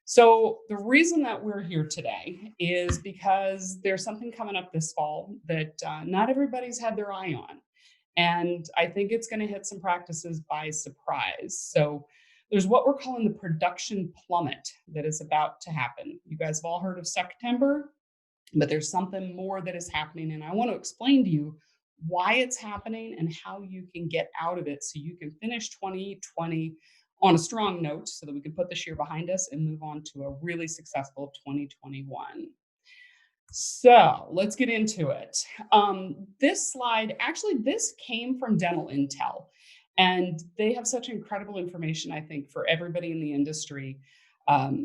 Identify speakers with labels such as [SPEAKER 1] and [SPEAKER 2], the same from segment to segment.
[SPEAKER 1] So, the reason that we're here today is because there's something coming up this fall that not everybody's had their eye on. And I think it's going to hit some practices by surprise. So, there's what we're calling the production plummet that is about to happen. You guys have all heard of September, but there's something more that is happening. And I want to explain to you why it's happening and how you can get out of it so you can finish 2020 on a strong note so that we can put this year behind us and move on to a really successful 2021. So let's get into it. This slide, actually, this came from Dental Intel, and they have such incredible information, I think, for everybody in the industry.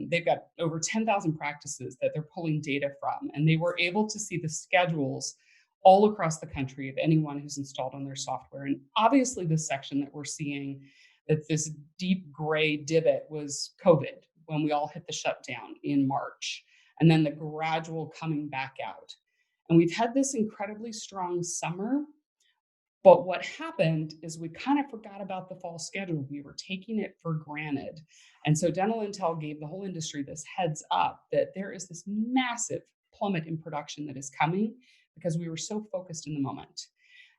[SPEAKER 1] They've got over 10,000 practices that they're pulling data from, and they were able to see the schedules all across the country of anyone who's installed on their software. And obviously, this section that we're seeing, that this deep gray divot was COVID when we all hit the shutdown in March, and then the gradual coming back out. And we've had this incredibly strong summer, but what happened is we kind of forgot about the fall schedule. We were taking it for granted. And so Dental Intel gave the whole industry this heads up that there is this massive plummet in production that is coming because we were so focused in the moment.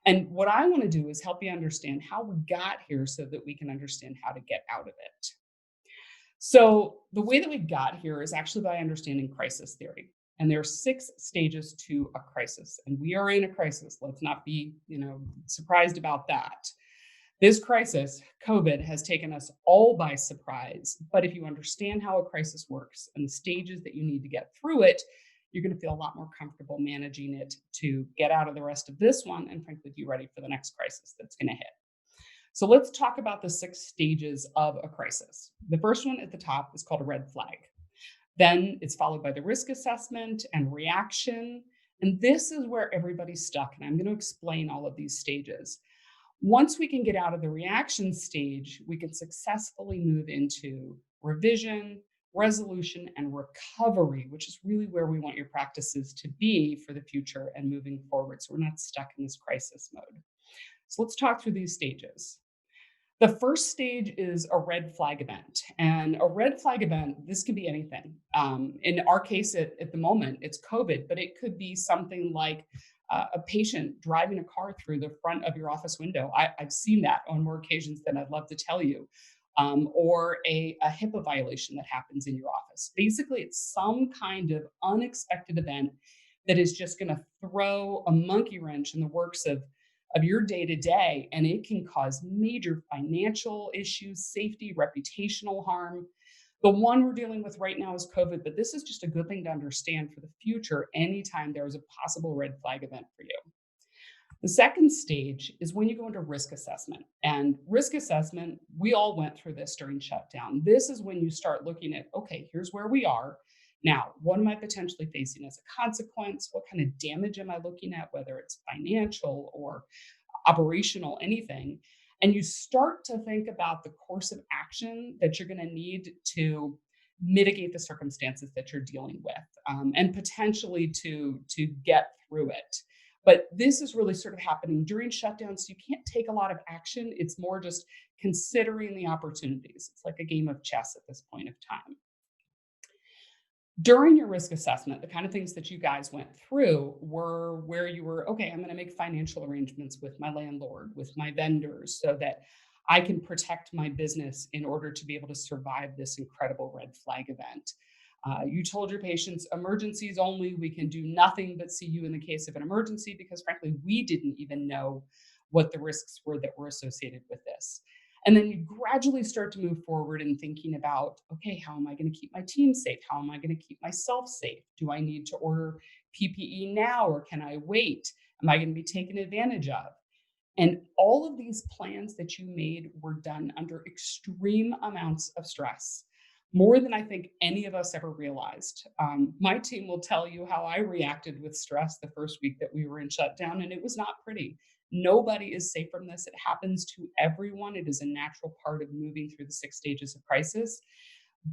[SPEAKER 1] And what I want to do is help you understand how we got here so that we can understand how to get out of it. So the way that we got here is actually by understanding crisis theory. And there are 6 stages to a crisis, and we are in a crisis. Let's not be, surprised about that. This crisis, COVID, has taken us all by surprise. But if you understand how a crisis works and the stages that you need to get through it, you're going to feel a lot more comfortable managing it to get out of the rest of this one and frankly be ready for the next crisis that's going to hit. So let's talk about the 6 stages of a crisis. The first one at the top is called a red flag. Then it's followed by the risk assessment and reaction. And this is where everybody's stuck. And I'm going to explain all of these stages. Once we can get out of the reaction stage, we can successfully move into revision, resolution, and recovery, which is really where we want your practices to be for the future and moving forward. So we're not stuck in this crisis mode. So let's talk through these stages. The first stage is a red flag event. And a red flag event, this can be anything. In our case, at the moment, it's COVID, but it could be something like a patient driving a car through the front of your office window. I've seen that on more occasions than I'd love to tell you. Or a HIPAA violation that happens in your office. Basically, it's some kind of unexpected event that is just going to throw a monkey wrench in the works of your day to day, and it can cause major financial issues, safety, reputational harm. The one we're dealing with right now is COVID, but this is just a good thing to understand for the future anytime there is a possible red flag event for you. The second stage is when you go into risk assessment. And risk assessment, we all went through this during shutdown. This is when you start looking at, okay, here's where we are. Now, what am I potentially facing as a consequence? What kind of damage am I looking at, whether it's financial or operational, anything? And you start to think about the course of action that you're going to need to mitigate the circumstances that you're dealing with, and potentially to get through it. But this is really sort of happening during shutdowns. So you can't take a lot of action. It's more just considering the opportunities. It's like a game of chess at this point of time. During your risk assessment, the kind of things that you guys went through were where you were, okay, I'm going to make financial arrangements with my landlord, with my vendors, so that I can protect my business in order to be able to survive this incredible red flag event. You told your patients emergencies only. We can do nothing but see you in the case of an emergency because, frankly, we didn't even know what the risks were that were associated with this. And then you gradually start to move forward in thinking about, okay, how am I going to keep my team safe? How am I going to keep myself safe? Do I need to order PPE now or can I wait? Am I going to be taken advantage of? And all of these plans that you made were done under extreme amounts of stress, more than I think any of us ever realized. My team will tell you how I reacted with stress the first week that we were in shutdown, and it was not pretty. Nobody is safe from this. It happens to everyone. It is a natural part of moving through the 6 stages of crisis.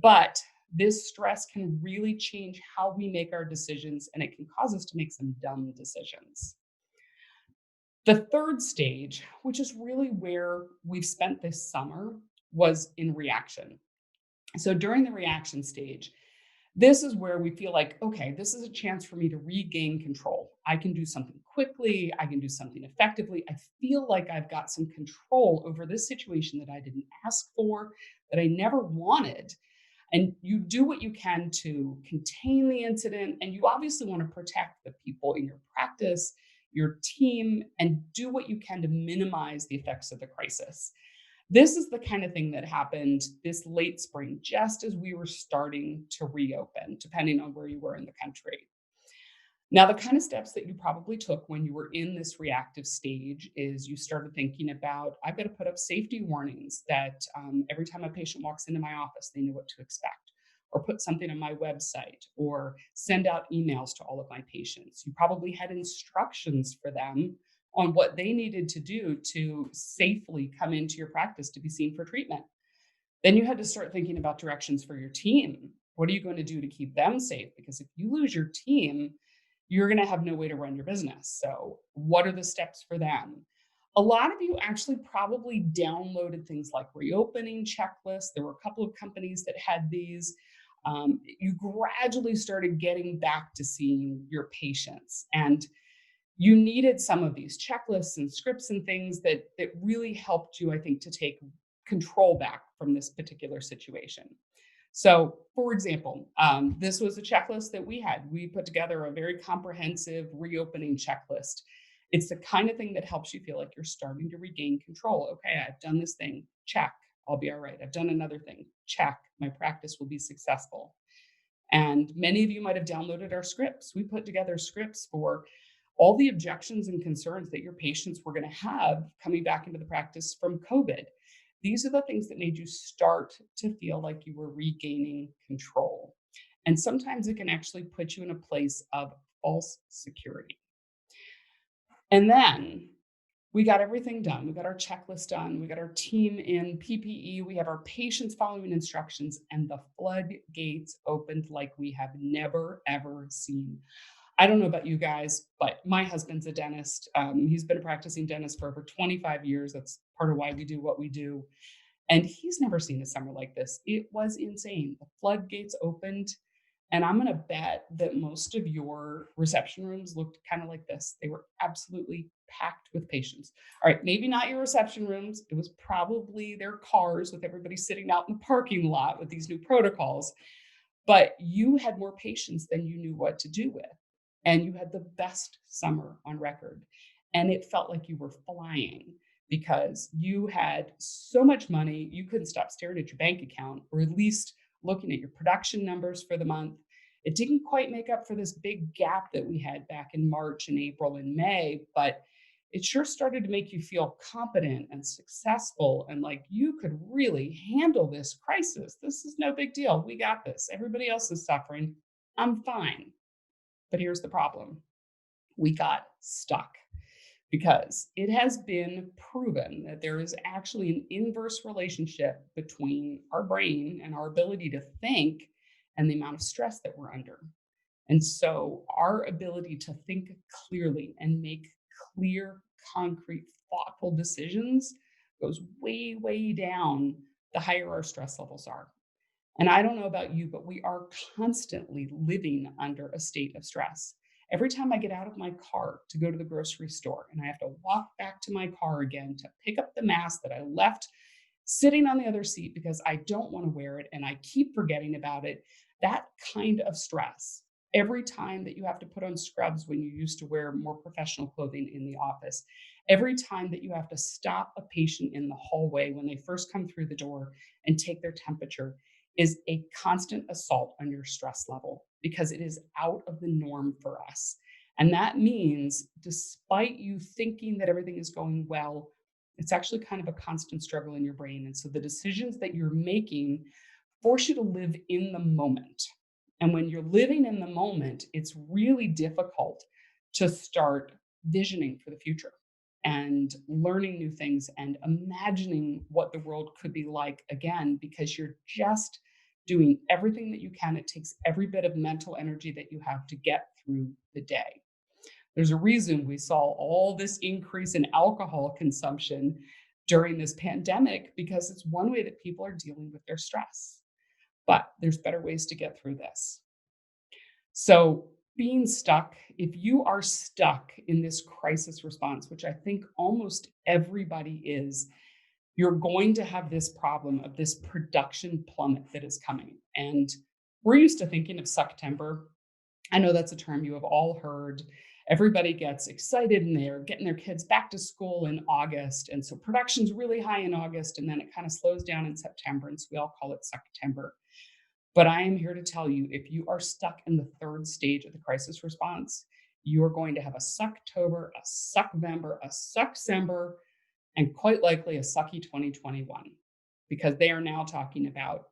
[SPEAKER 1] But this stress can really change how we make our decisions, and it can cause us to make some dumb decisions. The third stage, which is really where we've spent this summer, was in reaction. So during the reaction stage, this is where we feel like, okay, this is a chance for me to regain control. I can do something quickly. I can do something effectively. I feel like I've got some control over this situation that I didn't ask for, that I never wanted. And you do what you can to contain the incident. And you obviously want to protect the people in your practice, your team, and do what you can to minimize the effects of the crisis. This is the kind of thing that happened this late spring, just as we were starting to reopen, depending on where you were in the country. Now, the kind of steps that you probably took when you were in this reactive stage is you started thinking about, I've got to put up safety warnings that every time a patient walks into my office, they know what to expect, or put something on my website, or send out emails to all of my patients. You probably had instructions for them on what they needed to do to safely come into your practice to be seen for treatment. Then you had to start thinking about directions for your team. What are you going to do to keep them safe? Because if you lose your team, you're going to have no way to run your business. So, what are the steps for them? A lot of you actually probably downloaded things like reopening checklists. There were a couple of companies that had these. You gradually started getting back to seeing your patients, and you needed some of these checklists and scripts and things that really helped you, I think, to take control back from this particular situation. So, for example, this was a checklist that we had. We put together a very comprehensive reopening checklist. It's the kind of thing that helps you feel like you're starting to regain control. Okay, I've done this thing, check, I'll be all right. I've done another thing, check, my practice will be successful. And many of you might have downloaded our scripts. We put together scripts for all the objections and concerns that your patients were going to have coming back into the practice from COVID. These are the things that made you start to feel like you were regaining control. And sometimes it can actually put you in a place of false security. And then we got everything done. We got our checklist done. We got our team in PPE. We have our patients following instructions, and the floodgates opened like we have never, ever seen. I don't know about you guys, but my husband's a dentist. He's been a practicing dentist for over 25 years. That's part of why we do what we do. And he's never seen a summer like this. It was insane. The floodgates opened, and I'm going to bet that most of your reception rooms looked kind of like this. They were absolutely packed with patients. All right, maybe not your reception rooms. It was probably their cars with everybody sitting out in the parking lot with these new protocols. But you had more patients than you knew what to do with. And you had the best summer on record. And it felt like you were flying because you had so much money, you couldn't stop staring at your bank account, or at least looking at your production numbers for the month. It didn't quite make up for this big gap that we had back in March and April and May, but it sure started to make you feel competent and successful and like you could really handle this crisis. This is no big deal. We got this. Everybody else is suffering. I'm fine. But here's the problem, we got stuck because it has been proven that there is actually an inverse relationship between our brain and our ability to think and the amount of stress that we're under. And so our ability to think clearly and make clear, concrete, thoughtful decisions goes way, way down the higher our stress levels are. And I don't know about you, but we are constantly living under a state of stress. Every time I get out of my car to go to the grocery store and I have to walk back to my car again to pick up the mask that I left sitting on the other seat because I don't want to wear it and I keep forgetting about it, that kind of stress. Every time that you have to put on scrubs when you used to wear more professional clothing in the office, every time that you have to stop a patient in the hallway when they first come through the door and take their temperature is a constant assault on your stress level because it is out of the norm for us. And that means, despite you thinking that everything is going well, it's actually kind of a constant struggle in your brain. And so the decisions that you're making force you to live in the moment. And when you're living in the moment, it's really difficult to start visioning for the future and learning new things and imagining what the world could be like again, because you're just doing everything that you can. It takes every bit of mental energy that you have to get through the day. There's a reason we saw all this increase in alcohol consumption during this pandemic because it's one way that people are dealing with their stress. but there's better ways to get through this. So, being stuck, if you are stuck in this crisis response, which I think almost everybody is, you're going to have this problem of this production plummet that is coming. And we're used to thinking of September. I know that's a term you have all heard. Everybody gets excited and they're getting their kids back to school in August. And so production's really high in August and then it kind of slows down in September. And so we all call it September. But I am here to tell you, if you are stuck in the third stage of the crisis response, you are going to have a Sucktober, a Suckvember, a Sucksember, and quite likely a sucky 2021, because they are now talking about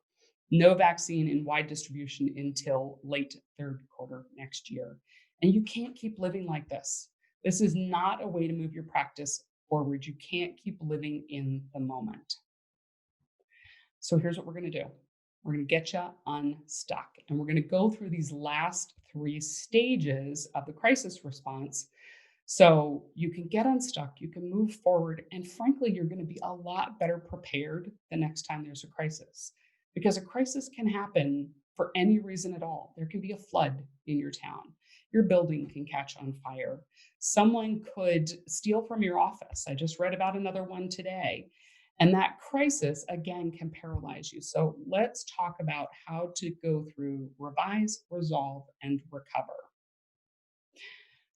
[SPEAKER 1] no vaccine in wide distribution until late third quarter next year. And you can't keep living like this. This is not a way to move your practice forward. You can't keep living in the moment. So here's what we're going to do. We're going to get you unstuck. And we're going to go through these last three stages of the crisis response so you can get unstuck, you can move forward, and frankly, you're going to be a lot better prepared the next time there's a crisis. Because a crisis can happen for any reason at all. There can be a flood in your town. Your building can catch on fire. Someone could steal from your office. I just read about another one today. And that crisis, again, can paralyze you. So let's talk about how to go through revise, resolve, and recover.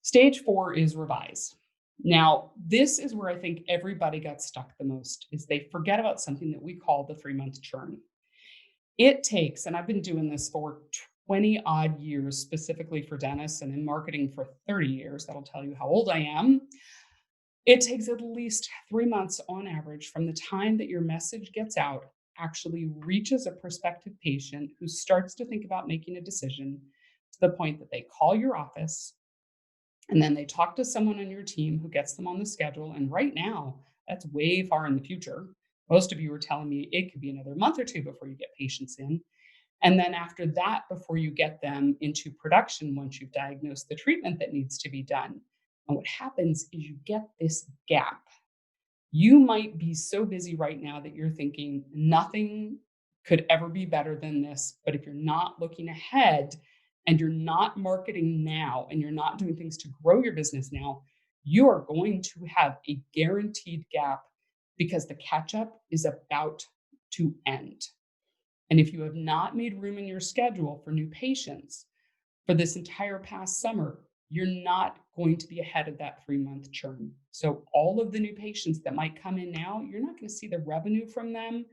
[SPEAKER 1] Stage 4 is revise. Now, this is where I think everybody got stuck the most, is they forget about something that we call the 3-month churn. It takes, and I've been doing this for 20 odd years, specifically for dentists, and in marketing for 30 years. That'll tell you how old I am. It takes at least 3 months on average from the time that your message gets out, actually reaches a prospective patient who starts to think about making a decision, to the point that they call your office, and then they talk to someone on your team who gets them on the schedule. And right now, that's way far in the future. Most of you are telling me it could be another month or two before you get patients in. And then after that, before you get them into production, once you've diagnosed the treatment that needs to be done. And what happens is you get this gap. You might be so busy right now that you're thinking nothing could ever be better than this. But if you're not looking ahead, and you're not marketing now, and you're not doing things to grow your business now, you are going to have a guaranteed gap because the catch up is about to end. And if you have not made room in your schedule for new patients for this entire past summer, you're not going to be ahead of that 3-month churn. So all of the new patients that might come in now, you're not going to see the revenue from them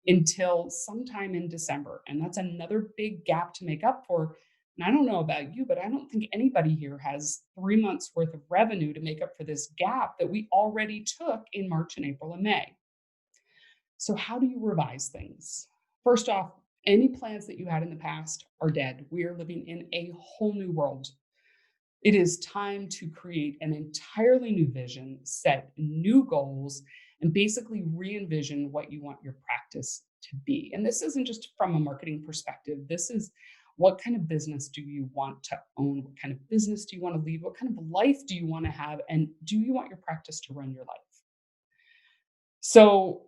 [SPEAKER 1] until sometime in December. And that's another big gap to make up for. And I don't know about you, but I don't think anybody here has 3 months worth of revenue to make up for this gap that we already took in March and April and May. So how do you revise things? First off, any plans that you had in the past are dead. We are living in a whole new world. It is time to create an entirely new vision, set new goals, and basically re-envision what you want your practice to be. And this isn't just from a marketing perspective. This is, what kind of business do you want to own? What kind of business do you want to lead? What kind of life do you want to have? And do you want your practice to run your life? So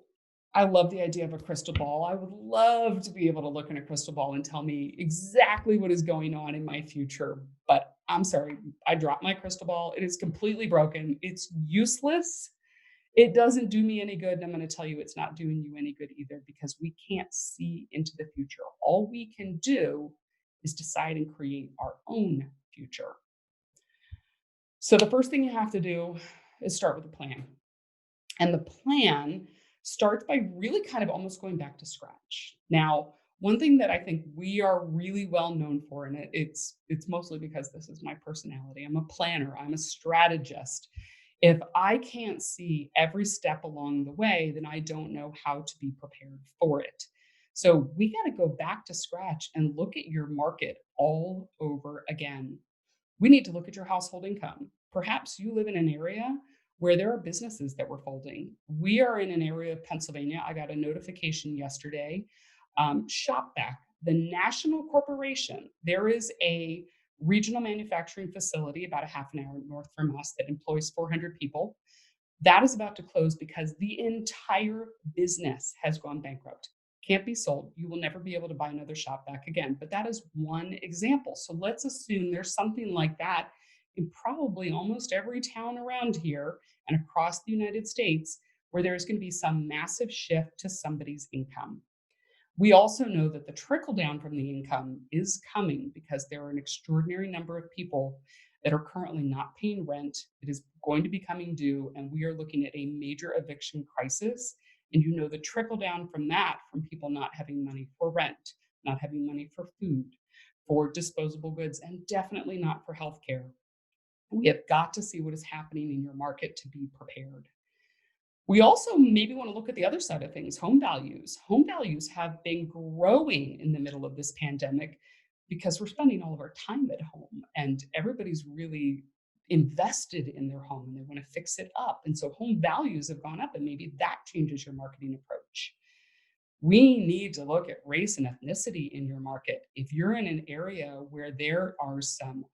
[SPEAKER 1] I love the idea of a crystal ball. I would love to be able to look in a crystal ball and tell me exactly what is going on in my future. But I'm sorry, I dropped my crystal ball. It is completely broken. It's useless. It doesn't do me any good. And I'm going to tell you it's not doing you any good either, because we can't see into the future. All we can do is decide and create our own future. So the first thing you have to do is start with a plan. And the plan starts by really kind of almost going back to scratch. Now, one thing that I think we are really well known for, and it's mostly because this is my personality. I'm a planner, I'm a strategist. If I can't see every step along the way, then I don't know how to be prepared for it. So we got to go back to scratch and look at your market all over again. We need to look at your household income. Perhaps you live in an area where there are businesses that were folding. We are in an area of Pennsylvania. I got a notification yesterday. Shopback, the national corporation, there is a regional manufacturing facility about a half an hour north from us that employs 400 people. That is about to close because the entire business has gone bankrupt. can't be sold. You will never be able to buy another shop back again. But that is one example. So let's assume there's something like that in probably almost every town around here and across the United States where there's going to be some massive shift to somebody's income. We also know that the trickle down from the income is coming because there are an extraordinary number of people that are currently not paying rent. It is going to be coming due, and we are looking at a major eviction crisis. And you know the trickle down from that, from people not having money for rent, not having money for food, for disposable goods, and definitely not for healthcare. We have got to see what is happening in your market to be prepared. We also maybe want to look at the other side of things, home values. Home values have been growing in the middle of this pandemic because we're spending all of our time at home and everybody's really invested in their home and they want to fix it up. And so home values have gone up and maybe that changes your marketing approach. We need to look at race and ethnicity in your market. If you're in an area where there are some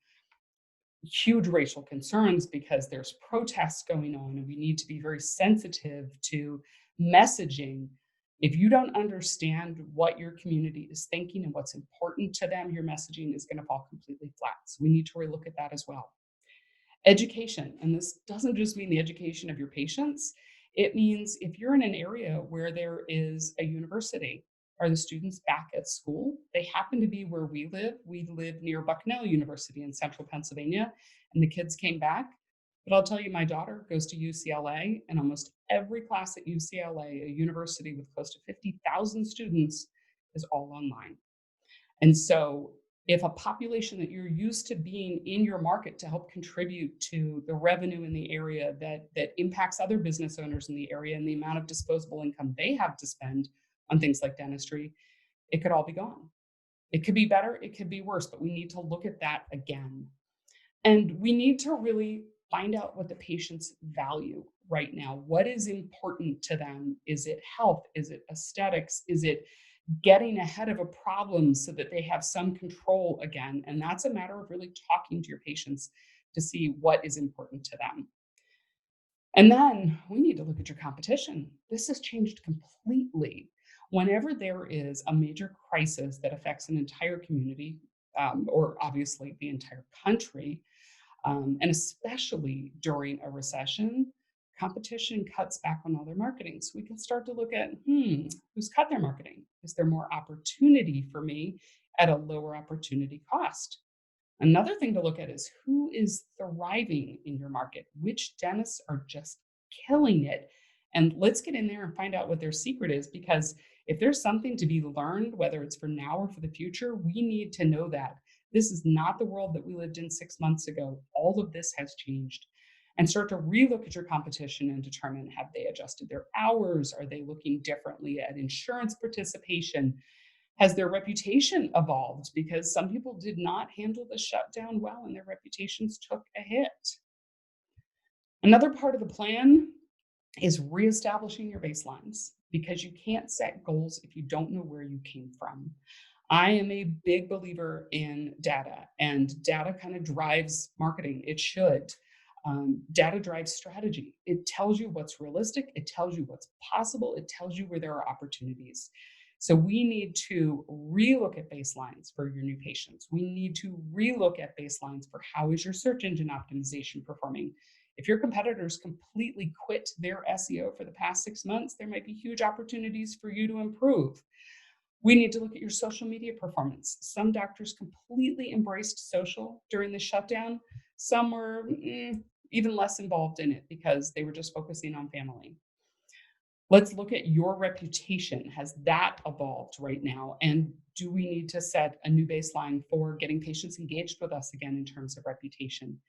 [SPEAKER 1] huge racial concerns because there's protests going on and we need to be very sensitive to messaging. If you don't understand what your community is thinking and what's important to them, your messaging is going to fall completely flat. So we need to relook at that as well. Education, and this doesn't just mean the education of your patients. It means if you're in an area where there is a university, are the students back at school? They happen to be where we live. We live near Bucknell University in central Pennsylvania, and the kids came back. But I'll tell you, my daughter goes to UCLA, and almost every class at UCLA, a university with close to 50,000 students, is all online. And so if a population that you're used to being in your market to help contribute to the revenue in the area that impacts other business owners in the area and the amount of disposable income they have to spend on things like dentistry, it could all be gone. It could be better, it could be worse, but we need to look at that again. And we need to really find out what the patients value right now. What is important to them? Is it health? Is it aesthetics? Is it getting ahead of a problem so that they have some control again? And that's a matter of really talking to your patients to see what is important to them. And then we need to look at your competition. This has changed completely. Whenever there is a major crisis that affects an entire community, or obviously the entire country, and especially during a recession, competition cuts back on all their marketing. So we can start to look at who's cut their marketing? Is there more opportunity for me at a lower opportunity cost? Another thing to look at is who is thriving in your market, which dentists are just killing it. And let's get in there and find out what their secret is, because if there's something to be learned, whether it's for now or for the future, we need to know that. This is not the world that we lived in 6 months ago. All of this has changed. And start to relook at your competition and determine, have they adjusted their hours? Are they looking differently at insurance participation? Has their reputation evolved? Because some people did not handle the shutdown well and their reputations took a hit. Another part of the plan is reestablishing your baselines, because you can't set goals if you don't know where you came from. I am a big believer in data, and data kind of drives marketing. It should. Data drives strategy. It tells you what's realistic, it tells you what's possible, it tells you where there are opportunities. So we need to relook at baselines for your new patients. We need to relook at baselines for how is your search engine optimization performing. If your competitors completely quit their SEO for the past 6 months, there might be huge opportunities for you to improve. We need to look at your social media performance. Some doctors completely embraced social during the shutdown. Some were even less involved in it because they were just focusing on family. Let's look at your reputation. Has that evolved right now? And do we need to set a new baseline for getting patients engaged with us again in terms of reputation?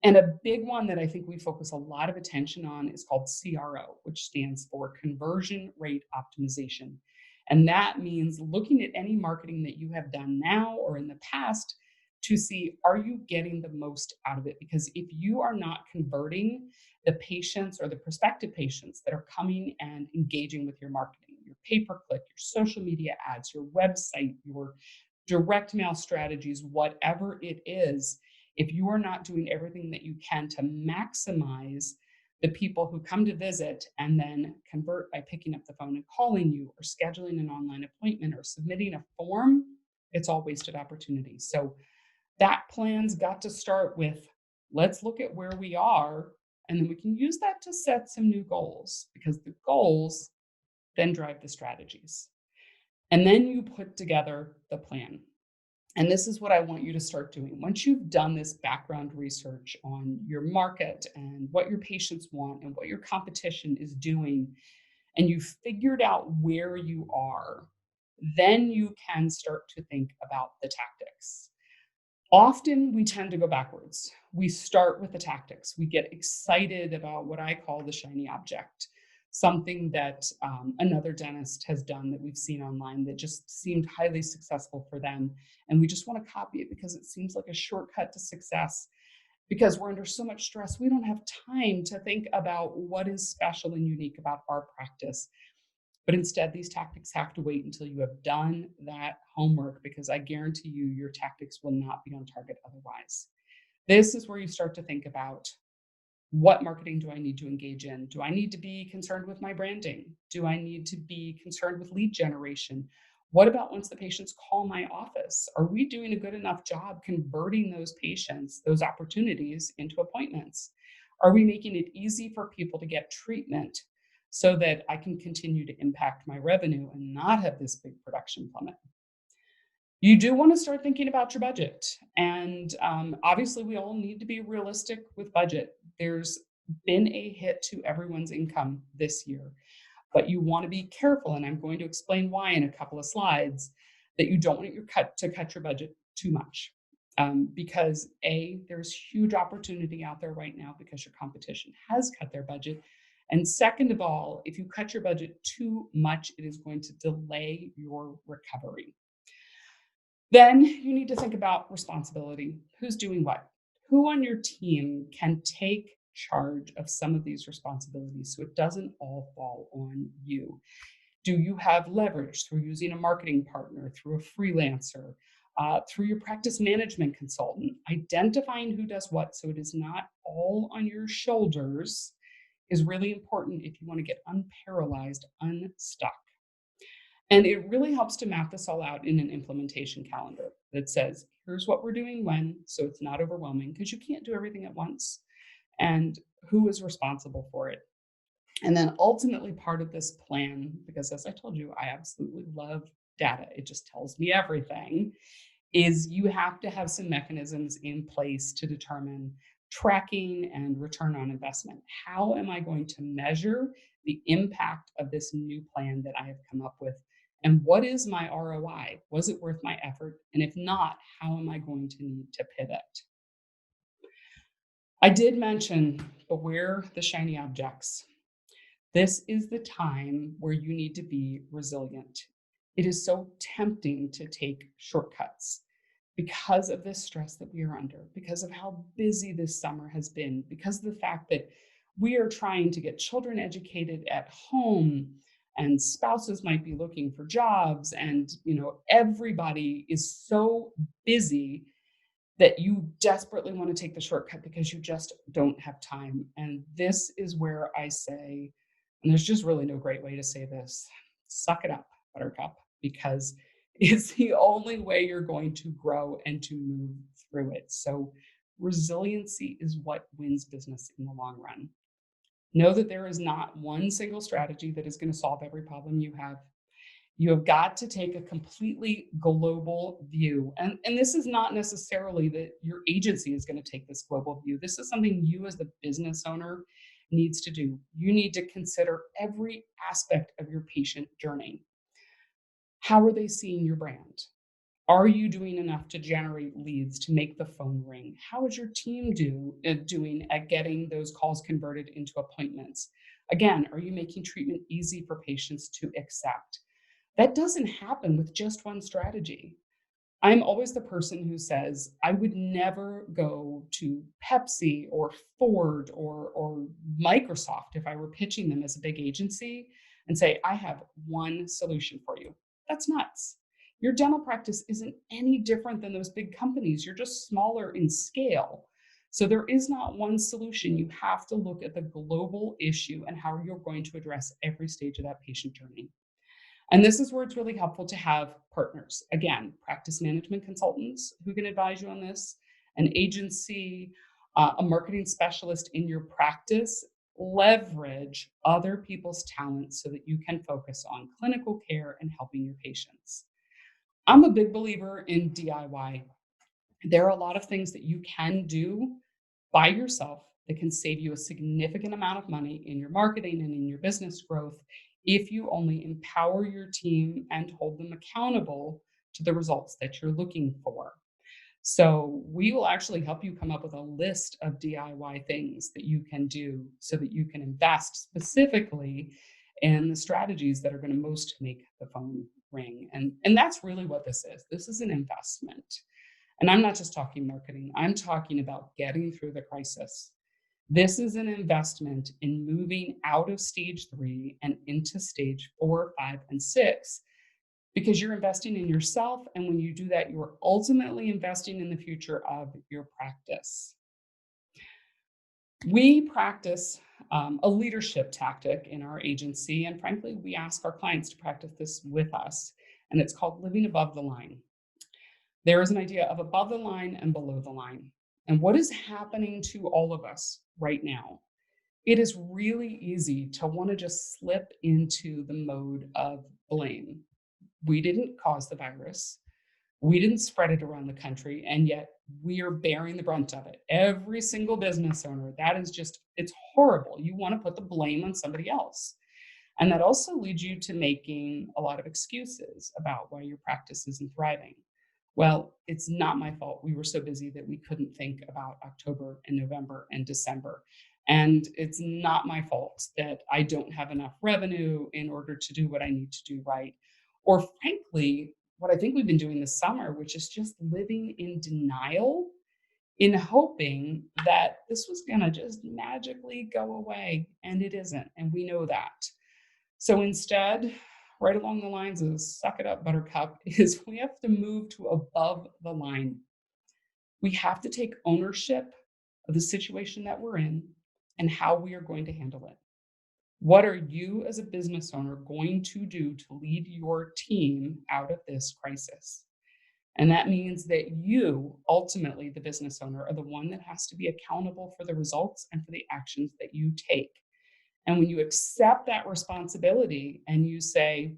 [SPEAKER 1] And a big one that I think we focus a lot of attention on is called CRO, which stands for conversion rate optimization. And that means looking at any marketing that you have done now or in the past to see, are you getting the most out of it? Because if you are not converting the patients or the prospective patients that are coming and engaging with your marketing, your pay-per-click, your social media ads, your website, your direct mail strategies, whatever it is, if you are not doing everything that you can to maximize The people who come to visit and then convert by picking up the phone and calling you or scheduling an online appointment or submitting a form, it's all wasted opportunity. So that plan's got to start with, let's look at where we are, and then we can use that to set some new goals, because the goals then drive the strategies. And then you put together the plan. And this is what I want you to start doing. Once you've done this background research on your market and what your patients want and what your competition is doing, and you've figured out where you are, then you can start to think about the tactics. Often we tend to go backwards. We start with the tactics. We get excited about what I call the shiny object, something that another dentist has done that we've seen online that just seemed highly successful for them. And we just want to copy it because it seems like a shortcut to success. Because we're under so much stress, we don't have time to think about what is special and unique about our practice. But instead, these tactics have to wait until you have done that homework, because I guarantee you, your tactics will not be on target otherwise. This is where you start to think about, what marketing do I need to engage in? Do I need to be concerned with my branding? Do I need to be concerned with lead generation? What about once the patients call my office? Are we doing a good enough job converting those patients, those opportunities, into appointments? Are we making it easy for people to get treatment so that I can continue to impact my revenue and not have this big production plummet? You do want to start thinking about your budget. And obviously, we all need to be realistic with budget. There's been a hit to everyone's income this year, but you want to be careful. And I'm going to explain why in a couple of slides, that you don't want to cut your budget too much. Because there's huge opportunity out there right now because your competition has cut their budget. And second of all, if you cut your budget too much, it is going to delay your recovery. Then you need to think about responsibility. Who's doing what? Who on your team can take charge of some of these responsibilities so it doesn't all fall on you? Do you have leverage through using a marketing partner, through a freelancer, through your practice management consultant? Identifying who does what so it is not all on your shoulders is really important if you want to get unparalyzed, unstuck. And it really helps to map this all out in an implementation calendar that says, here's what we're doing when, so it's not overwhelming, because you can't do everything at once, and who is responsible for it. And then ultimately, part of this plan, because as I told you, I absolutely love data, it just tells me everything, is you have to have some mechanisms in place to determine tracking and return on investment. How am I going to measure the impact of this new plan that I have come up with? And what is my ROI? Was it worth my effort? And if not, how am I going to need to pivot? I did mention beware the shiny objects. This is the time where you need to be resilient. It is so tempting to take shortcuts because of this stress that we are under, because of how busy this summer has been, because of the fact that we are trying to get children educated at home, and spouses might be looking for jobs, and everybody is so busy that you desperately want to take the shortcut because you just don't have time. And this is where I say, and there's just really no great way to say this, suck it up, buttercup, because it's the only way you're going to grow and to move through it. So resiliency is what wins business in the long run. Know that there is not one single strategy that is going to solve every problem you have. You have got to take a completely global view. And this is not necessarily that your agency is going to take this global view. This is something you as the business owner needs to do. You need to consider every aspect of your patient journey. How are they seeing your brand? Are you doing enough to generate leads to make the phone ring? How is your team doing at getting those calls converted into appointments? Again, are you making treatment easy for patients to accept? That doesn't happen with just one strategy. I'm always the person who says, I would never go to Pepsi or Ford or Microsoft if I were pitching them as a big agency and say, I have one solution for you. That's nuts. Your dental practice isn't any different than those big companies. You're just smaller in scale. So there is not one solution. You have to look at the global issue and how you're going to address every stage of that patient journey. And this is where it's really helpful to have partners. Again, practice management consultants who can advise you on this, an agency, a marketing specialist in your practice. Leverage other people's talents so that you can focus on clinical care and helping your patients. I'm a big believer in DIY. There are a lot of things that you can do by yourself that can save you a significant amount of money in your marketing and in your business growth if you only empower your team and hold them accountable to the results that you're looking for. So, we will actually help you come up with a list of DIY things that you can do so that you can invest specifically in the strategies that are going to most make the phone ring. And that's really what this is. This is an investment. And I'm not just talking marketing, I'm talking about getting through the crisis. This is an investment in moving out of stage 3 and into stage 4, 5, and 6 because you're investing in yourself. And when you do that, you're ultimately investing in the future of your practice. We practice a leadership tactic in our agency. And frankly, we ask our clients to practice this with us. And it's called living above the line. There is an idea of above the line and below the line. And what is happening to all of us right now? It is really easy to want to just slip into the mode of blame. We didn't cause the virus. We didn't spread it around the country, and yet we are bearing the brunt of it. Every single business owner, that is just, it's horrible. You want to put the blame on somebody else. And that also leads you to making a lot of excuses about why your practice isn't thriving. Well, it's not my fault. We were so busy that we couldn't think about October and November and December. And it's not my fault that I don't have enough revenue in order to do what I need to do right. Or frankly, what I think we've been doing this summer, which is just living in denial in hoping that this was going to just magically go away. And it isn't. And we know that. So instead, right along the lines of suck it up, buttercup, is we have to move to above the line. We have to take ownership of the situation that we're in and how we are going to handle it. What are you as a business owner going to do to lead your team out of this crisis? And that means that you, ultimately, the business owner, are the one that has to be accountable for the results and for the actions that you take. And when you accept that responsibility and you say,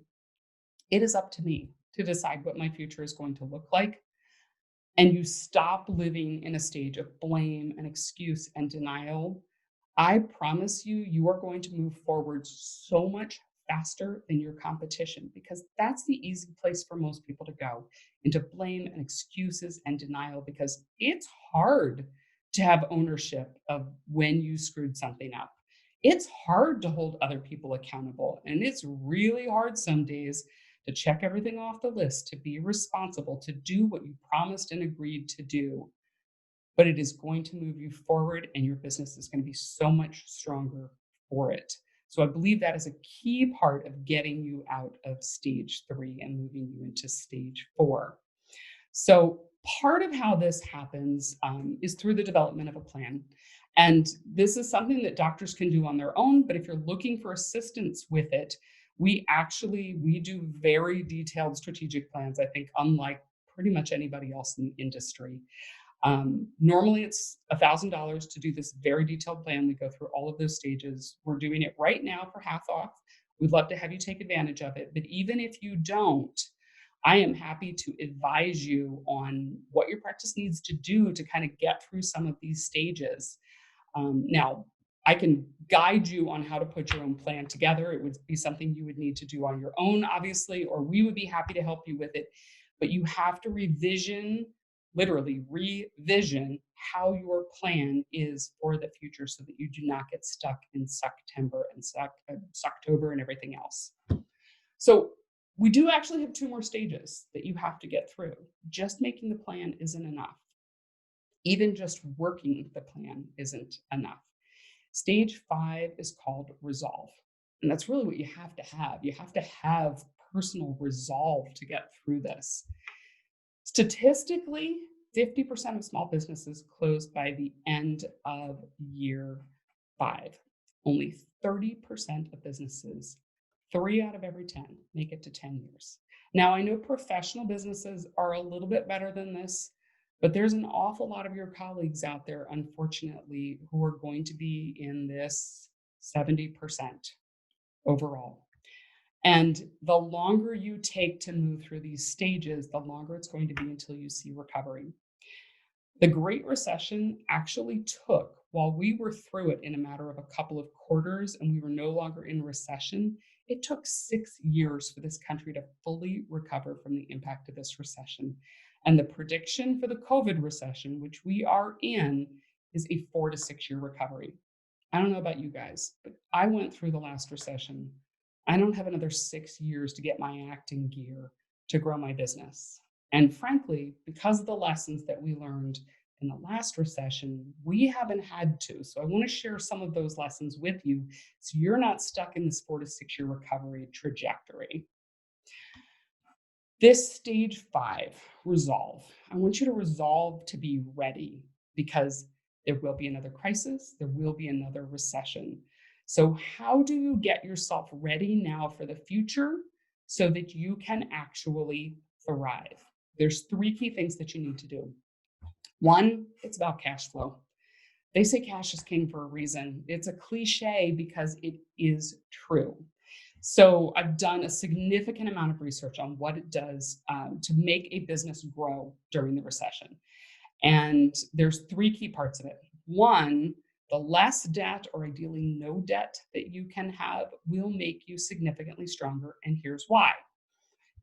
[SPEAKER 1] it is up to me to decide what my future is going to look like, and you stop living in a stage of blame and excuse and denial, I promise you, you are going to move forward so much faster than your competition because that's the easy place for most people to go into blame and excuses and denial because it's hard to have ownership of when you screwed something up. It's hard to hold other people accountable, and it's really hard some days to check everything off the list, to be responsible, to do what you promised and agreed to do. But it is going to move you forward, and your business is going to be so much stronger for it. So I believe that is a key part of getting you out of stage 3 and moving you into stage 4. So part of how this happens is through the development of a plan. And this is something that doctors can do on their own, but if you're looking for assistance with it, we do very detailed strategic plans, I think, unlike pretty much anybody else in the industry. Normally it's $1,000 to do this very detailed plan. We go through all of those stages. We're doing it right now for half off. We'd love to have you take advantage of it. But even if you don't, I am happy to advise you on what your practice needs to do to kind of get through some of these stages. Now, I can guide you on how to put your own plan together. It would be something you would need to do on your own, obviously, or we would be happy to help you with it. But you have to literally revision how your plan is for the future so that you do not get stuck in September and October and everything else. So we do actually have 2 more stages that you have to get through. Just making the plan isn't enough. Even just working the plan isn't enough. Stage 5 is called resolve. And that's really what you have to have. You have to have personal resolve to get through this. Statistically, 50% of small businesses close by the end of year 5. Only 30% of businesses, 3 out of every 10, make it to 10 years. Now, I know professional businesses are a little bit better than this, but there's an awful lot of your colleagues out there, unfortunately, who are going to be in this 70% overall. And the longer you take to move through these stages, the longer it's going to be until you see recovery. The Great Recession actually took, while we were through it in a matter of a couple of quarters and we were no longer in recession, it took 6 years for this country to fully recover from the impact of this recession. And the prediction for the COVID recession, which we are in, is a 4 to 6 year recovery. I don't know about you guys, but I went through the last recession. I don't have another 6 years to get my act in gear to grow my business. And frankly, because of the lessons that we learned in the last recession, we haven't had to. So I want to share some of those lessons with you so you're not stuck in this 4 to 6 year recovery trajectory. This stage 5, resolve. I want you to resolve to be ready because there will be another crisis, there will be another recession. So, how do you get yourself ready now for the future so that you can actually thrive? There's 3 key things that you need to do. One, it's about cash flow. They say cash is king for a reason. It's a cliche because it is true. So I've done a significant amount of research on what it does to make a business grow during the recession. And there's 3 key parts of it. One, the less debt or ideally no debt that you can have will make you significantly stronger. And here's why.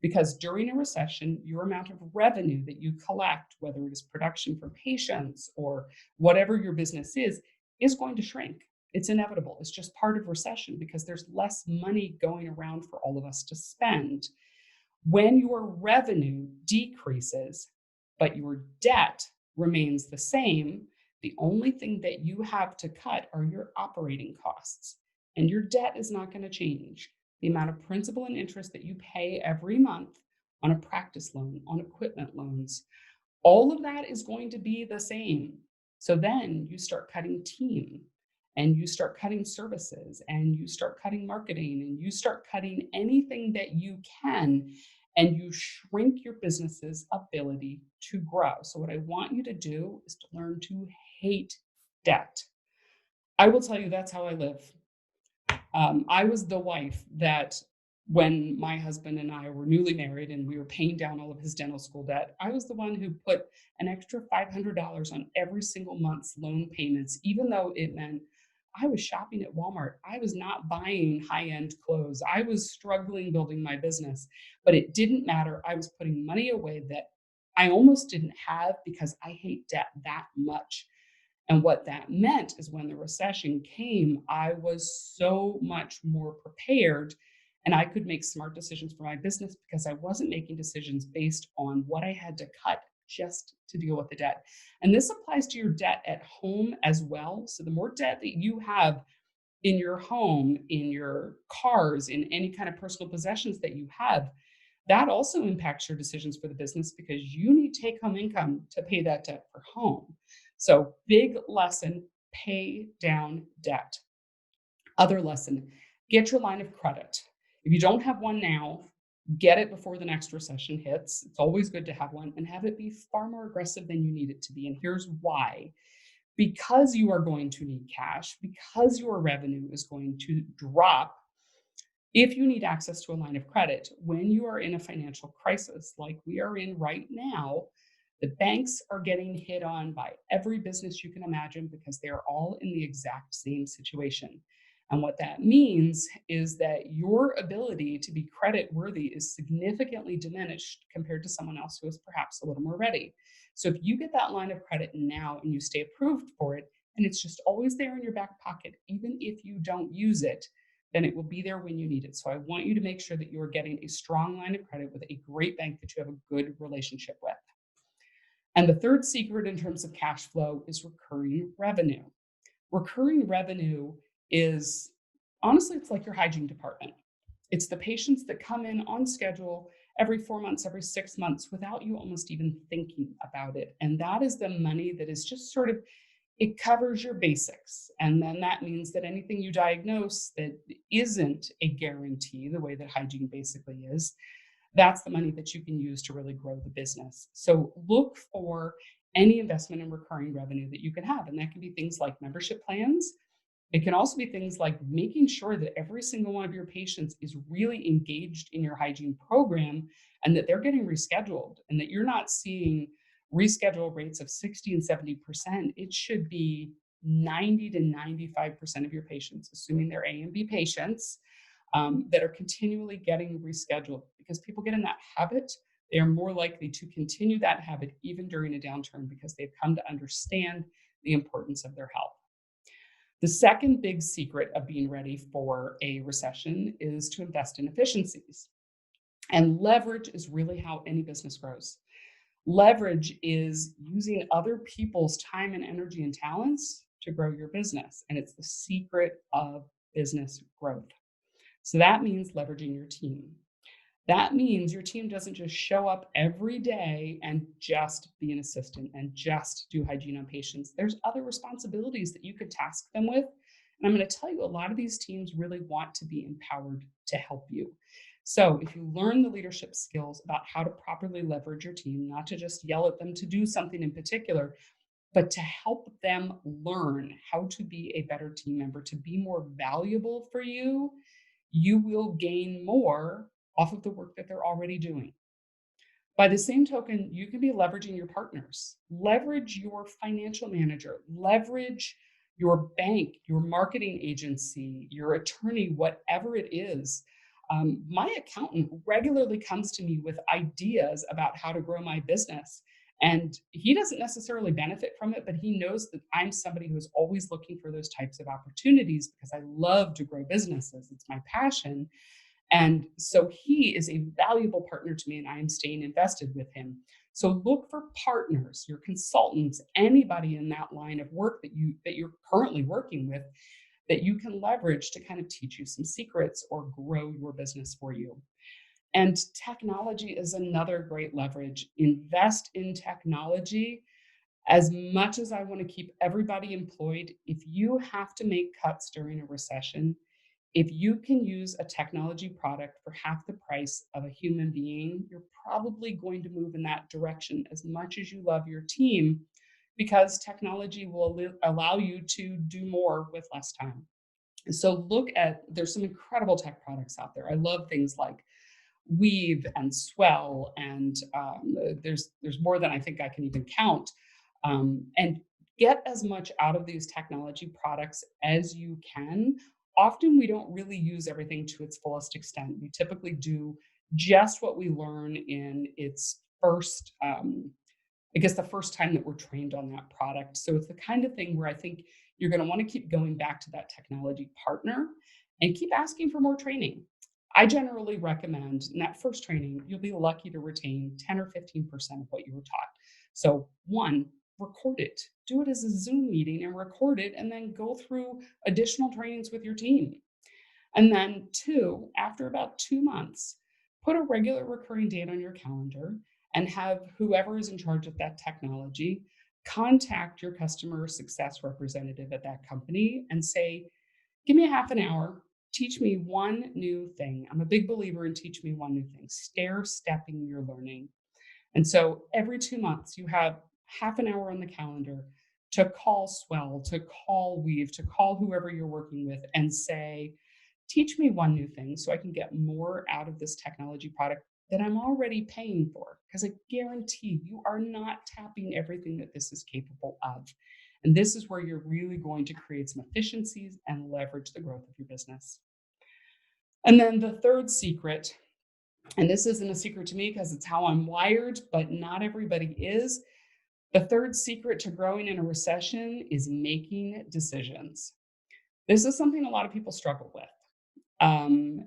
[SPEAKER 1] Because during a recession, your amount of revenue that you collect, whether it is production for patients or whatever your business is going to shrink. It's inevitable. It's just part of recession because there's less money going around for all of us to spend. When your revenue decreases, but your debt remains the same, the only thing that you have to cut are your operating costs. And your debt is not going to change. The amount of principal and interest that you pay every month on a practice loan, on equipment loans, all of that is going to be the same. So then you start cutting team and you start cutting services and you start cutting marketing and you start cutting anything that you can and you shrink your business's ability to grow. So what I want you to do is to learn to hate debt. I will tell you that's how I live. I was the wife that when my husband and I were newly married and we were paying down all of his dental school debt, I was the one who put an extra $500 on every single month's loan payments, even though it meant I was shopping at Walmart. I was not buying high-end clothes. I was struggling building my business, but it didn't matter. I was putting money away that I almost didn't have because I hate debt that much. And what that meant is when the recession came, I was so much more prepared and I could make smart decisions for my business because I wasn't making decisions based on what I had to cut just to deal with the debt. And this applies to your debt at home as well. So the more debt that you have in your home, in your cars, in any kind of personal possessions that you have, that also impacts your decisions for the business because you need take home income to pay that debt for home. So, big lesson, pay down debt. Other lesson, get your line of credit. If you don't have one now, get it before the next recession hits. It's always good to have one and have it be far more aggressive than you need it to be. And here's why. Because you are going to need cash, because your revenue is going to drop, if you need access to a line of credit, when you are in a financial crisis like we are in right now, the banks are getting hit on by every business you can imagine because they're all in the exact same situation. And what that means is that your ability to be credit worthy is significantly diminished compared to someone else who is perhaps a little more ready. So if you get that line of credit now and you stay approved for it, and it's just always there in your back pocket, even if you don't use it, then it will be there when you need it. So I want you to make sure that you are getting a strong line of credit with a great bank that you have a good relationship with. And the third secret in terms of cash flow is recurring revenue. Recurring revenue is honestly, it's like your hygiene department. It's the patients that come in on schedule every 4 months, every 6 months without you almost even thinking about it. And that is the money that is just sort of, it covers your basics. And then that means that anything you diagnose that isn't a guarantee, the way that hygiene basically is, that's the money that you can use to really grow the business. So look for any investment in recurring revenue that you can have. And that can be things like membership plans. It can also be things like making sure that every single one of your patients is really engaged in your hygiene program and that they're getting rescheduled and that you're not seeing reschedule rates of 60 and 70%. It should be 90 to 95% of your patients, assuming they're A and B patients, that are continually getting rescheduled because people get in that habit. They are more likely to continue that habit even during a downturn because they've come to understand the importance of their health. The second big secret of being ready for a recession is to invest in efficiencies. And leverage is really how any business grows. Leverage is using other people's time and energy and talents to grow your business. And it's the secret of business growth. So that means leveraging your team. That means your team doesn't just show up every day and just be an assistant and just do hygiene on patients. There's other responsibilities that you could task them with. And I'm going to tell you, a lot of these teams really want to be empowered to help you. So if you learn the leadership skills about how to properly leverage your team, not to just yell at them to do something in particular, but to help them learn how to be a better team member, to be more valuable for you, you will gain more off of the work that they're already doing. By the same token, you can be leveraging your partners, leverage your financial manager, leverage your bank, your marketing agency, your attorney, whatever it is. My accountant regularly comes to me with ideas about how to grow my business. And he doesn't necessarily benefit from it, but he knows that I'm somebody who's always looking for those types of opportunities because I love to grow businesses. It's my passion. And so he is a valuable partner to me, and I am staying invested with him. So look for partners, your consultants, anybody in that line of work that you're currently working with that you can leverage to kind of teach you some secrets or grow your business for you. And technology is another great leverage. Invest in technology. As much as I want to keep everybody employed, if you have to make cuts during a recession, if you can use a technology product for half the price of a human being, you're probably going to move in that direction as much as you love your team, because technology will allow you to do more with less time. So there's some incredible tech products out there. I love things like Weave and Swell, and there's more than I think I can even count. And get as much out of these technology products as you can. Often we don't really use everything to its fullest extent. We typically do just what we learn in its first, I guess, the first time that we're trained on that product. So it's the kind of thing where I think you're going to want to keep going back to that technology partner and keep asking for more training. I generally recommend in that first training, you'll be lucky to retain 10 or 15% of what you were taught. So, one, record it, do it as a Zoom meeting and record it, and then go through additional trainings with your team. And then, two, after about 2 months, put a regular recurring date on your calendar and have whoever is in charge of that technology contact your customer success representative at that company and say, give me a half an hour. Teach me one new thing. I'm a big believer in teach me one new thing, stair stepping your learning. And so every 2 months, you have half an hour on the calendar to call Swell, to call Weave, to call whoever you're working with and say, teach me one new thing so I can get more out of this technology product that I'm already paying for. Because I guarantee you are not tapping everything that this is capable of. And this is where you're really going to create some efficiencies and leverage the growth of your business. And then the third secret, and this isn't a secret to me because it's how I'm wired, but not everybody is. The third secret to growing in a recession is making decisions. This is something a lot of people struggle with.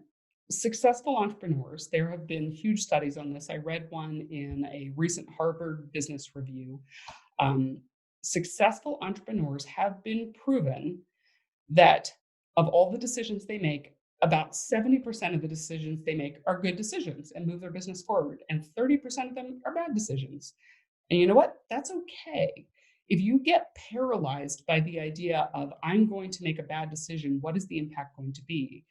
[SPEAKER 1] Successful entrepreneurs, there have been huge studies on this. I read one in a recent Harvard Business Review. Successful entrepreneurs have been proven that of all the decisions they make, About 70% of the decisions they make are good decisions and move their business forward, and 30% of them are bad decisions. And you know what? That's okay. If you get paralyzed by the idea of, I'm going to make a bad decision, what is the impact going to be?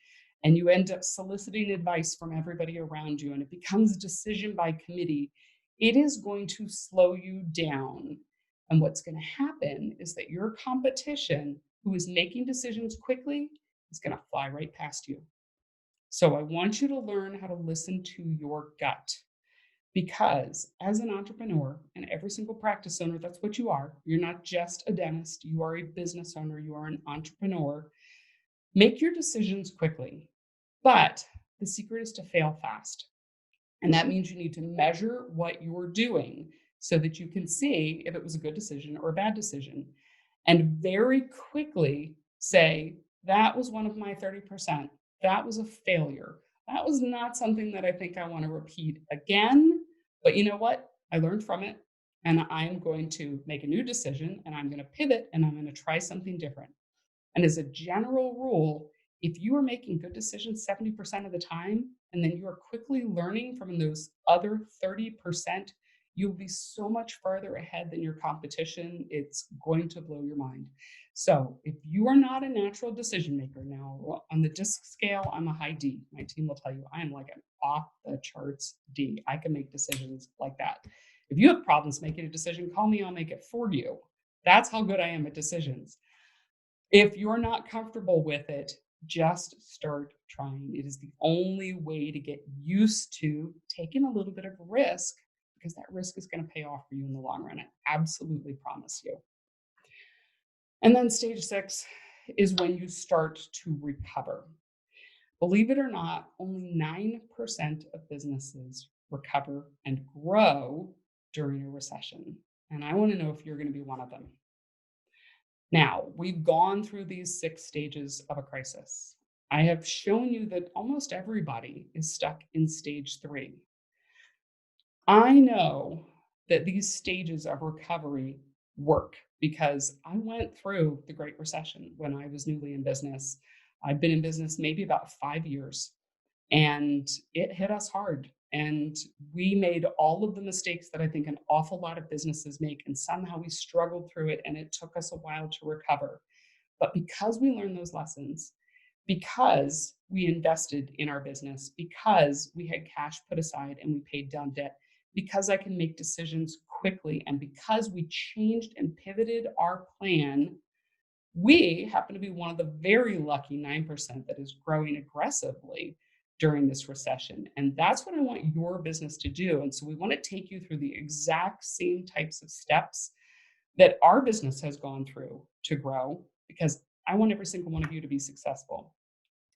[SPEAKER 1] And you end up soliciting advice from everybody around you, and it becomes a decision by committee, it is going to slow you down. And what's going to happen is that your competition, who is making decisions quickly, is going to fly right past you. So I want you to learn how to listen to your gut. Because as an entrepreneur and every single practice owner, that's what you are. You're not just a dentist, you are a business owner, you are an entrepreneur. Make your decisions quickly. But the secret is to fail fast. And that means you need to measure what you're doing so that you can see if it was a good decision or a bad decision. And very quickly say, that was one of my 30%. That was a failure. That was not something that I think I want to repeat again. But you know what? I learned from it. And I am going to make a new decision, and I'm going to pivot, and I'm going to try something different. And as a general rule, if you are making good decisions 70% of the time, and then you are quickly learning from those other 30%, you'll be so much farther ahead than your competition. It's going to blow your mind. So if you are not a natural decision maker now, on the DISC scale, I'm a high D. My team will tell you I am like an off the charts D. I can make decisions like that. If you have problems making a decision, call me, I'll make it for you. That's how good I am at decisions. If you're not comfortable with it, just start trying. It is the only way to get used to taking a little bit of risk, because that risk is going to pay off for you in the long run. I absolutely promise you. And then stage 6 is when you start to recover. Believe it or not, only 9% of businesses recover and grow during a recession. And I want to know if you're going to be one of them. Now, we've gone through these 6 stages of a crisis. I have shown you that almost everybody is stuck in stage 3. I know that these stages of recovery work because I went through the Great Recession when I was newly in business. I've been in business maybe about 5 years, and it hit us hard. And we made all of the mistakes that I think an awful lot of businesses make. And somehow we struggled through it, and it took us a while to recover. But because we learned those lessons, because we invested in our business, because we had cash put aside and we paid down debt, because I can make decisions quickly, and because we changed and pivoted our plan, we happen to be one of the very lucky 9% that is growing aggressively during this recession. And that's what I want your business to do. And so we want to take you through the exact same types of steps that our business has gone through to grow, because I want every single one of you to be successful.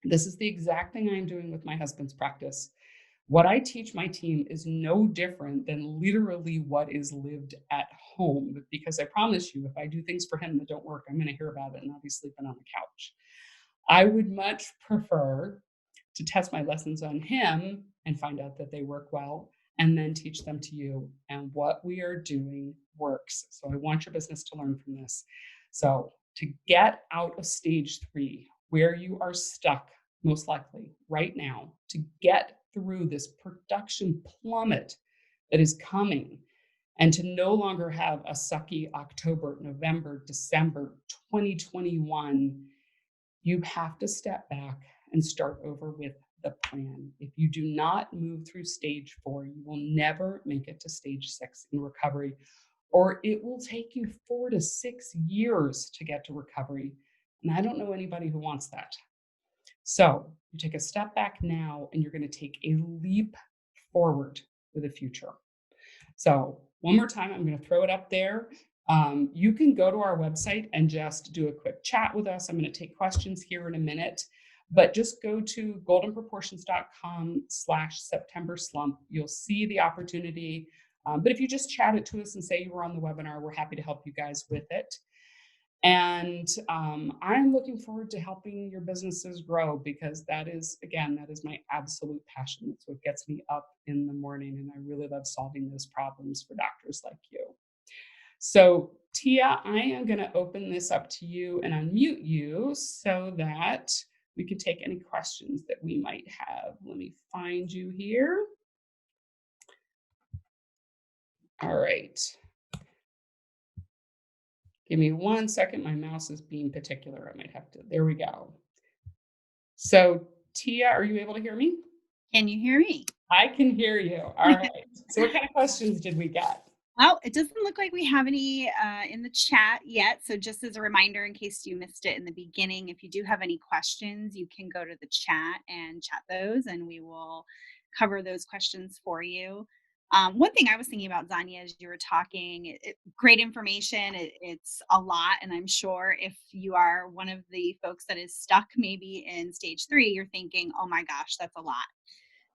[SPEAKER 1] This is the exact thing I'm doing with my husband's practice. What I teach my team is no different than literally what is lived at home, because I promise you, if I do things for him that don't work, I'm going to hear about it and I'll be sleeping on the couch. I would much prefer to test my lessons on him and find out that they work well, and then teach them to you. And what we are doing works. So I want your business to learn from this. So to get out of stage 3, where you are stuck, most likely right now, to get through this production plummet that is coming, and to no longer have a sucky October, November, December 2021, you have to step back and start over with the plan. If you do not move through stage 4, you will never make it to stage 6 in recovery, or it will take you 4 to 6 years to get to recovery. And I don't know anybody who wants that. So you take a step back now, and you're going to take a leap forward for the future. So one more time, I'm going to throw it up there. You can go to our website and just do a quick chat with us. I'm going to take questions here in a minute, but just go to goldenproportions.com/September slump. You'll see the opportunity. But if you just chat it to us and say you were on the webinar, we're happy to help you guys with it. And I'm looking forward to helping your businesses grow, because that is my absolute passion. That's what gets me up in the morning. And I really love solving those problems for doctors like you. So Tia, I am going to open this up to you and unmute you so that we could take any questions that we might have. Let me find you here. All right. Give me 1 second. My mouse is being particular. I might have to. There we go. So, Tia, are you able to hear me?
[SPEAKER 2] Can you hear me?
[SPEAKER 1] I can hear you. All right. So, what kind of questions did we get?
[SPEAKER 2] Well, it doesn't look like we have any in the chat yet. So, just as a reminder, in case you missed it in the beginning, if you do have any questions, you can go to the chat and chat those, and we will cover those questions for you. One thing I was thinking about, Zanya, as you were talking, great information. It's a lot. And I'm sure if you are one of the folks that is stuck maybe in stage 3, you're thinking, oh my gosh, that's a lot.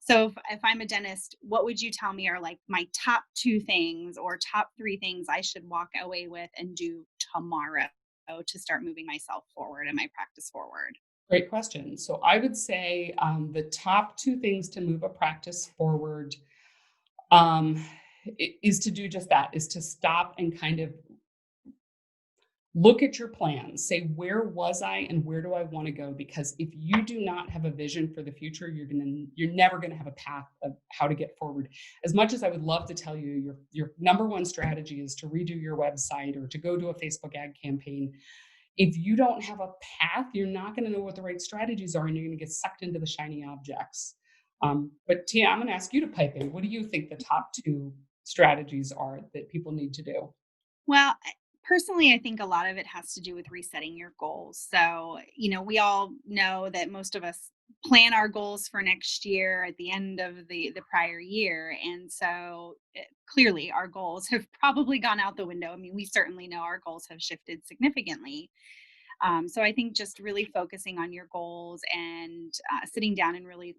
[SPEAKER 2] So if I'm a dentist, what would you tell me are like my top 2 things or top 3 things I should walk away with and do tomorrow to start moving myself forward and my practice forward?
[SPEAKER 1] Great question. So, I would say the top two things to move a practice forward um, is to do just that, is to stop and kind of look at your plans. Say, where was I and where do I want to go? Because if you do not have a vision for the future, you're never gonna have a path of how to get forward. As much as I would love to tell you your number one strategy is to redo your website or to go to a Facebook ad campaign, if you don't have a path, you're not gonna know what the right strategies are, and you're gonna get sucked into the shiny objects. But Tia, I'm gonna ask you to pipe in. What do you think the top two strategies are that people need to do?
[SPEAKER 2] Well, personally, I think a lot of it has to do with resetting your goals. So, we all know that most of us plan our goals for next year at the end of the prior year, and so clearly our goals have probably gone out the window. I mean, we certainly know our goals have shifted significantly. So I think just really focusing on your goals and sitting down and really,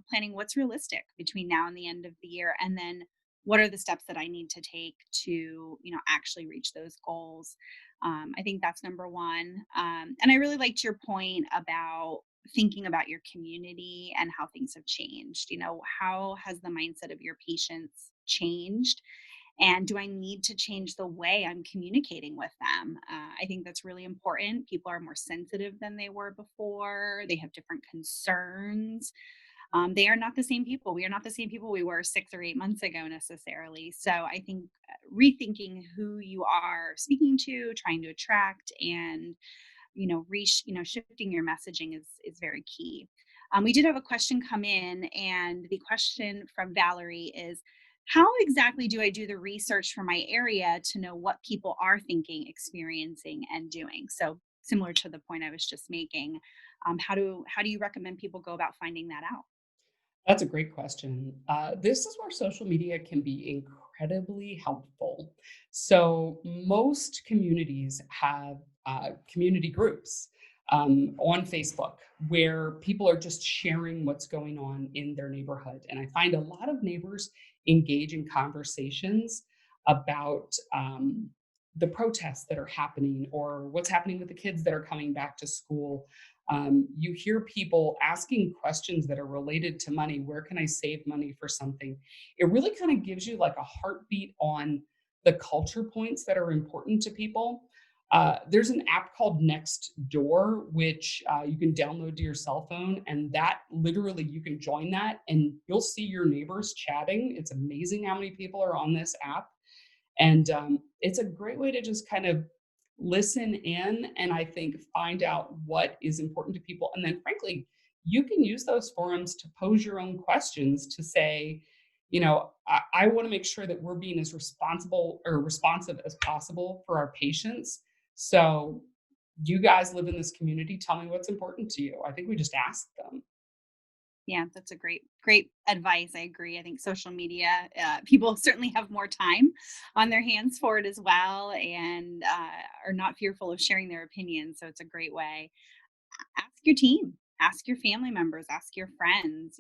[SPEAKER 2] planning what's realistic between now and the end of the year, and then what are the steps that I need to take to, actually reach those goals. I think that's number one. And I really liked your point about thinking about your community and how things have changed. How has the mindset of your patients changed? And do I need to change the way I'm communicating with them? I think that's really important. People are more sensitive than they were before. They have different concerns. They are not the same people. We are not the same people we were 6 or 8 months ago necessarily. So I think rethinking who you are speaking to, trying to attract, and shifting your messaging is very key. We did have a question come in, and the question from Valerie is, how exactly do I do the research for my area to know what people are thinking, experiencing, and doing? So similar to the point I was just making, how do you recommend people go about finding that out?
[SPEAKER 1] That's a great question. This is where social media can be incredibly helpful. So, most communities have community groups on Facebook where people are just sharing what's going on in their neighborhood. And I find a lot of neighbors engage in conversations about the protests that are happening or what's happening with the kids that are coming back to school. You hear people asking questions that are related to money. Where can I save money for something? It really kind of gives you like a heartbeat on the culture points that are important to people. There's an app called Next Door, which you can download to your cell phone, and that literally you can join that and you'll see your neighbors chatting. It's amazing how many people are on this app. And it's a great way to just kind of listen in and I think find out what is important to people. And then, frankly, you can use those forums to pose your own questions to say, I want to make sure that we're being as responsible or responsive as possible for our patients. So, you guys live in this community. Tell me what's important to you. I think we just ask them.
[SPEAKER 2] Yeah, that's a great advice. I agree. I think social media, people certainly have more time on their hands for it as well, and are not fearful of sharing their opinions. So it's a great way. Ask your team, ask your family members, ask your friends.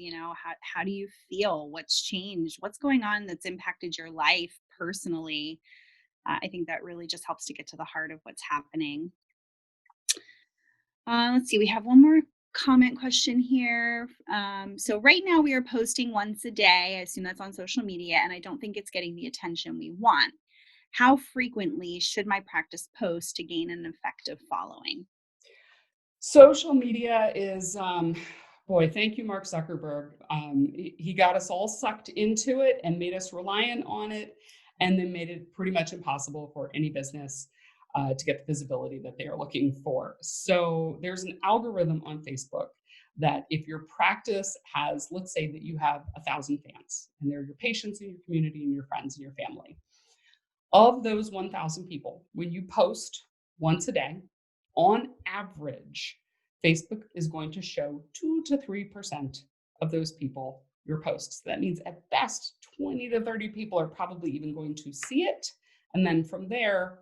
[SPEAKER 2] How do you feel? What's changed? What's going on that's impacted your life personally? I think that really just helps to get to the heart of what's happening. Let's see, we have one more comment question here. So right now we are posting once a day. I assume that's on social media, and I don't think it's getting the attention we want. How frequently should my practice post to gain an effective following?
[SPEAKER 1] Social media is, boy, thank you, Mark Zuckerberg. He got us all sucked into it and made us reliant on it, and then made it pretty much impossible for any business to get the visibility that they are looking for. So there's an algorithm on Facebook that if your practice has, let's say that you have 1,000 fans, and they're your patients in your community and your friends and your family. Of those 1,000 people, when you post once a day, on average, Facebook is going to show 2 to 3% of those people your posts. That means at best 20 to 30 people are probably even going to see it. And then from there,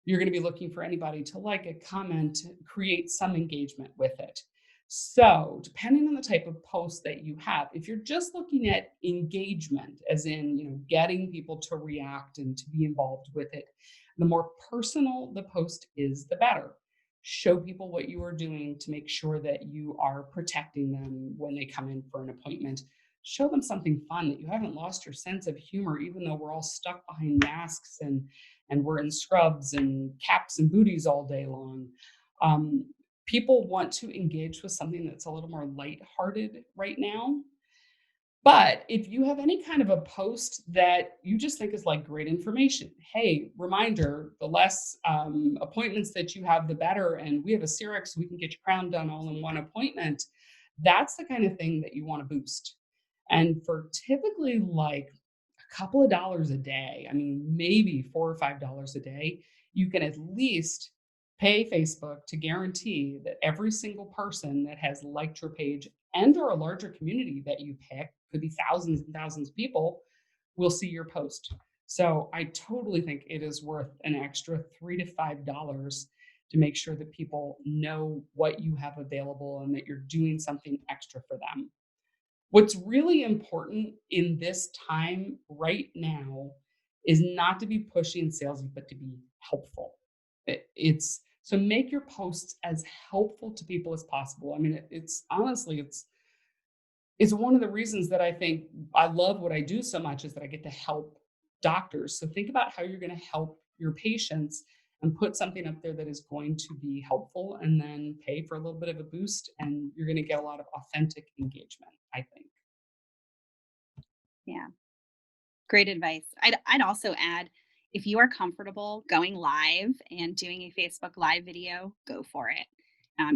[SPEAKER 1] you're going to be looking for anybody to like it, comment, create some engagement with it. So, depending on the type of post that you have, if you're just looking at engagement, as in, getting people to react and to be involved with it, the more personal the post is, the better. Show people what you are doing to make sure that you are protecting them when they come in for an appointment. Show them something fun, that you haven't lost your sense of humor, even though we're all stuck behind masks and we're in scrubs and caps and booties all day long. Um, People want to engage with something that's a little more lighthearted right now. But if you have any kind of a post that you just think is like great information, hey, reminder, the less appointments that you have, the better. And we have a Cerex, so we can get your crown done all in one appointment. That's the kind of thing that you want to boost. And for typically like a couple of dollars a day, I mean, maybe $4 or $5 a day, you can at least pay Facebook to guarantee that every single person that has liked your page and or a larger community that you pick, could be thousands and thousands of people, will see your post. So I totally think it is worth an extra $3 to $5 to make sure that people know what you have available and that you're doing something extra for them. What's really important in this time right now is not to be pushy and salesy, but to be helpful. It's so make your posts as helpful to people as possible. I mean, it's honestly, it's one of the reasons that I think I love what I do so much, is that I get to help doctors. So think about how you're going to help your patients and put something up there that is going to be helpful, and then pay for a little bit of a boost, and you're going to get a lot of authentic engagement, I think.
[SPEAKER 2] Yeah. Great advice. I'd also add, if you are comfortable going live and doing a Facebook Live video, go for it.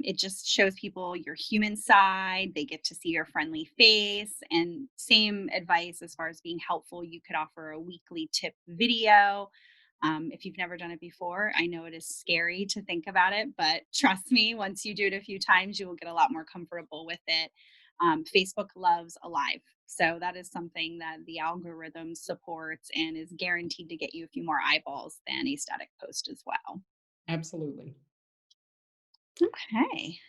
[SPEAKER 2] It just shows people your human side. They get to see your friendly face. And same advice as far as being helpful, you could offer a weekly tip video. If you've never done it before, I know it is scary to think about it, but trust me, once you do it a few times, you will get a lot more comfortable with it. Facebook loves alive. So that is something that the algorithm supports and is guaranteed to get you a few more eyeballs than a static post as well.
[SPEAKER 1] Absolutely.
[SPEAKER 2] Okay.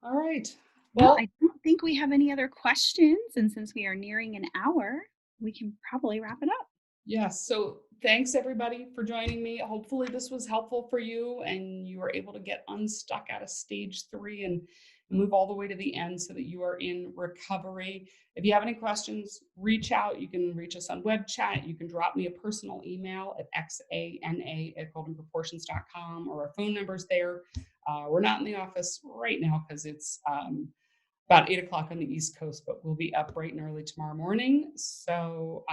[SPEAKER 1] All right.
[SPEAKER 2] Well,
[SPEAKER 1] Well,
[SPEAKER 2] I don't think we have any other questions. And since we are nearing an hour, we can probably wrap it up.
[SPEAKER 1] yes. So thanks everybody for joining me. Hopefully this was helpful for you and you were able to get unstuck out of stage 3 and move all the way to the end so that you are in recovery. If you have any questions, reach out. You can reach us on web chat. You can drop me a personal email at xana@goldenproportions.com, or our phone number's there. We're not in the office right now because it's about 8 o'clock on the East Coast, but we'll be up bright and early tomorrow morning. So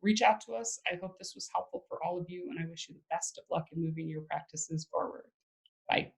[SPEAKER 1] reach out to us. I hope this was helpful for all of you, and I wish you the best of luck in moving your practices forward. Bye.